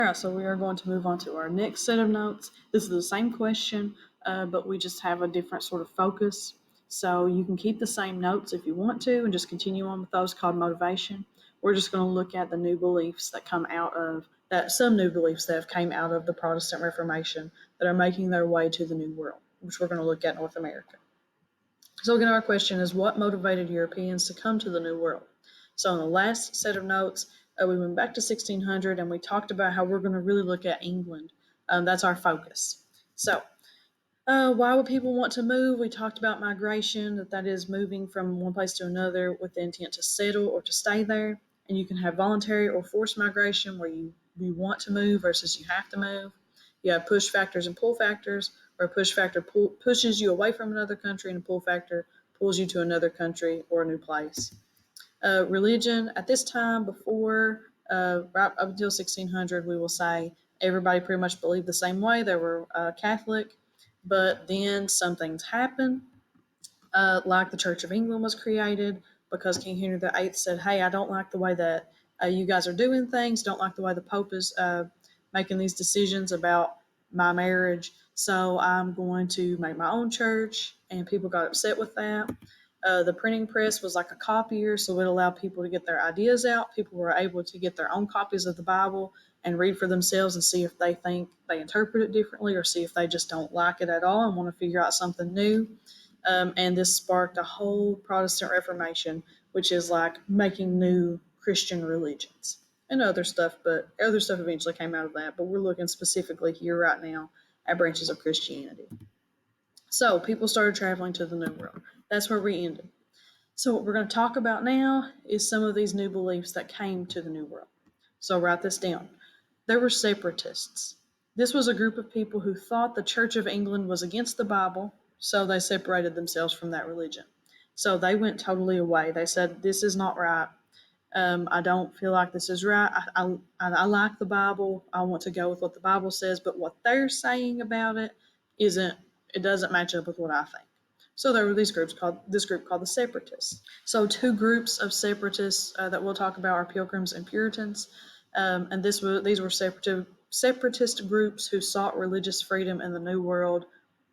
Alright, so we are going to move on to our next set of notes. This is the same question, but we just have a different sort of focus. So you can keep the same notes if you want to and just continue on with those called motivation. We're just going to look at the new beliefs that come out of that, some new beliefs that have came out of the Protestant Reformation that are making their way to the New World, which we're going to look at North America. So again, our question is, what motivated Europeans to come to the New World? So in the last set of notes, we went back to 1600 and we talked about how we're going to really look at England. That's our focus. So why would people want to move? We talked about migration, that is moving from one place to another with the intent to settle or to stay there. And you can have voluntary or forced migration where you want to move versus you have to move. You have push factors and pull factors, where a push factor pushes you away from another country and a pull factor pulls you to another country or a new place. Religion at this time, before right up until 1600, we will say everybody pretty much believed the same way. They were Catholic, but then some things happened, like the Church of England was created because King Henry VIII said, "Hey, I don't like the way that you guys are doing things. Don't like the way the Pope is making these decisions about my marriage. So I'm going to make my own church." And people got upset with that. The printing press was like a copier, so it allowed people to get their ideas out. People were able to get their own copies of the Bible and read for themselves and see if they think they interpret it differently or see if they just don't like it at all and want to figure out something new. And this sparked a whole Protestant Reformation, which is like making new Christian religions and other stuff, but other stuff eventually came out of that. But we're looking specifically here right now at branches of Christianity. So people started traveling to the New World. That's where we ended. So what we're going to talk about now is some of these new beliefs that came to the New World. So write this down. There were separatists. This was a group of people who thought the Church of England was against the Bible, so they separated themselves from that religion. So they went totally away. They said, "This is not right. I don't feel like this is right. I like the Bible. I want to go with what the Bible says, but what they're saying about it isn't. It doesn't match up with what I think." So there were this group called the Separatists. So two groups of separatists that we'll talk about are Pilgrims and Puritans, and these were separatist groups who sought religious freedom in the New World,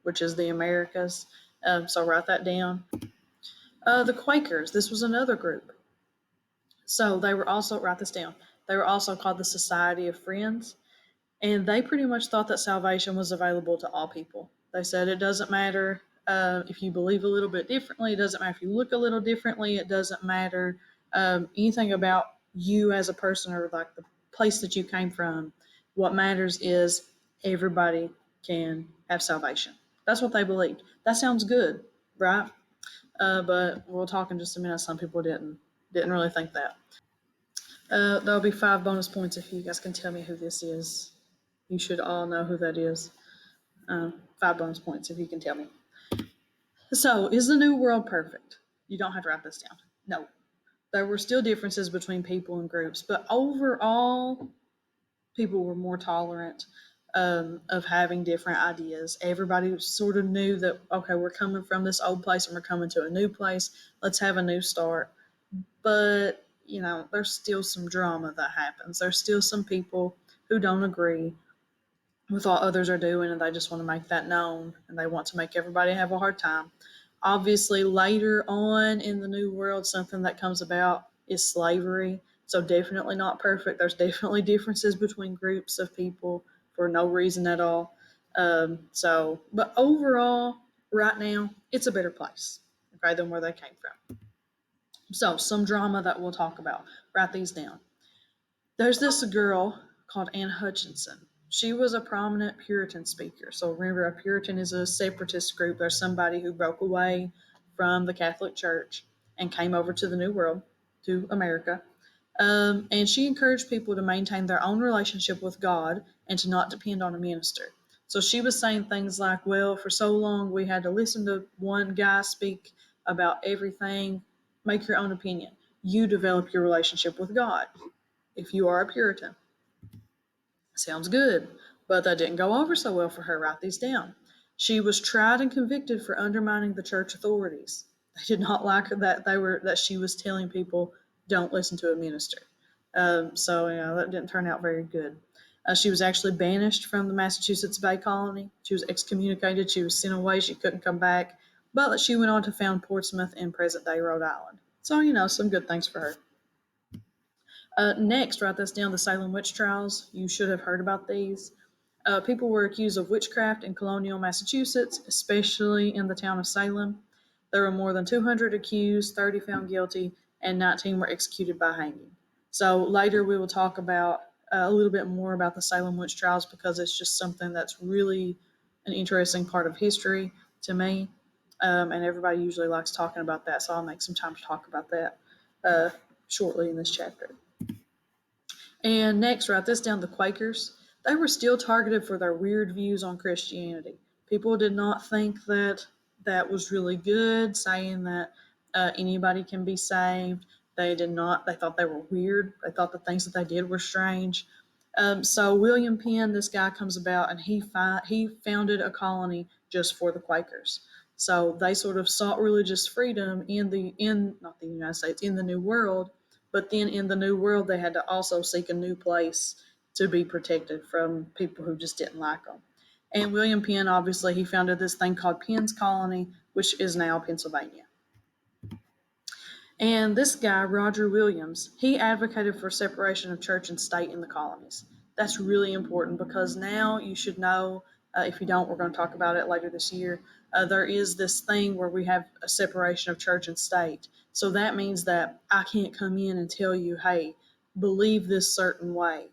which is the Americas. So write that down. The Quakers. This was another group. So they were also, write this down. They were also called the Society of Friends, and they pretty much thought that salvation was available to all people. They said it doesn't matter if you believe a little bit differently. It doesn't matter if you look a little differently. It doesn't matter anything about you as a person or like the place that you came from. What matters is everybody can have salvation. That's what they believed. That sounds good, right? But we'll talk in just a minute. Some people didn't really think that. There'll be 5 bonus points if you guys can tell me who this is. You should all know who that is. 5 bonus points if you can tell me. So, is the New World perfect? You don't have to write this down. No. There were still differences between people and groups, but overall, people were more tolerant of having different ideas. Everybody sort of knew that, okay, we're coming from this old place and we're coming to a new place. Let's have a new start. But, there's still some drama that happens. There's still some people who don't agree with what others are doing and they just want to make that known and they want to make everybody have a hard time. Obviously, later on in the New World, something that comes about is slavery. So, definitely not perfect. There's definitely differences between groups of people for no reason at all. But overall, right now, it's a better place, okay, than where they came from. So, some drama that we'll talk about. Write these down. There's this girl called Anne Hutchinson. She was a prominent Puritan speaker. So remember, a Puritan is a separatist group. There's somebody who broke away from the Catholic Church and came over to the New World, to America. And she encouraged people to maintain their own relationship with God and to not depend on a minister. So she was saying things like, well, for so long we had to listen to one guy speak about everything. Make your own opinion. You develop your relationship with God if you are a Puritan. Sounds good, but that didn't go over so well for her. Write these down. She was tried and convicted for undermining the church authorities. They did not like that she was telling people don't listen to a minister. So that didn't turn out very good. She was actually banished from the Massachusetts Bay Colony. She was excommunicated. She was sent away. She couldn't come back. But she went on to found Portsmouth in present day Rhode Island. So, some good things for her. Next, write this down, the Salem witch trials. You should have heard about these. People were accused of witchcraft in colonial Massachusetts, especially in the town of Salem. There were more than 200 accused, 30 found guilty, and 19 were executed by hanging. So later we will talk about a little bit more about the Salem witch trials because it's just something that's really an interesting part of history to me, and everybody usually likes talking about that. So I'll make some time to talk about that shortly in this chapter. And next, write this down, the Quakers. They were still targeted for their weird views on Christianity. People did not think that that was really good, saying that anybody can be saved. They did not, they thought they were weird. They thought the things that they did were strange. So William Penn, this guy comes about and he founded a colony just for the Quakers. So they sort of sought religious freedom in not the United States, in the New World, but then in the New World, they had to also seek a new place to be protected from people who just didn't like them. And William Penn, obviously, he founded this thing called Penn's Colony, which is now Pennsylvania. And this guy, Roger Williams, he advocated for separation of church and state in the colonies. That's really important because now you should know, if you don't, we're going to talk about it later this year. There is this thing where we have a separation of church and state. So that means that I can't come in and tell you, hey, believe this certain way.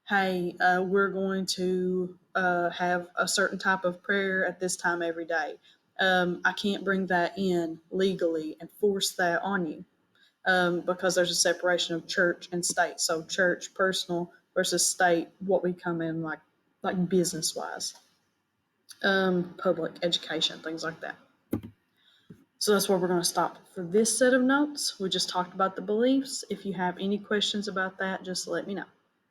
Hey, we're going to have a certain type of prayer at this time every day. I can't bring that in legally and force that on you. Because there's a separation of church and state. So church, personal versus state, what we come in like business wise, public education, things like that. So that's where we're going to stop for this set of notes. We just talked about the beliefs. If you have any questions about that, just let me know.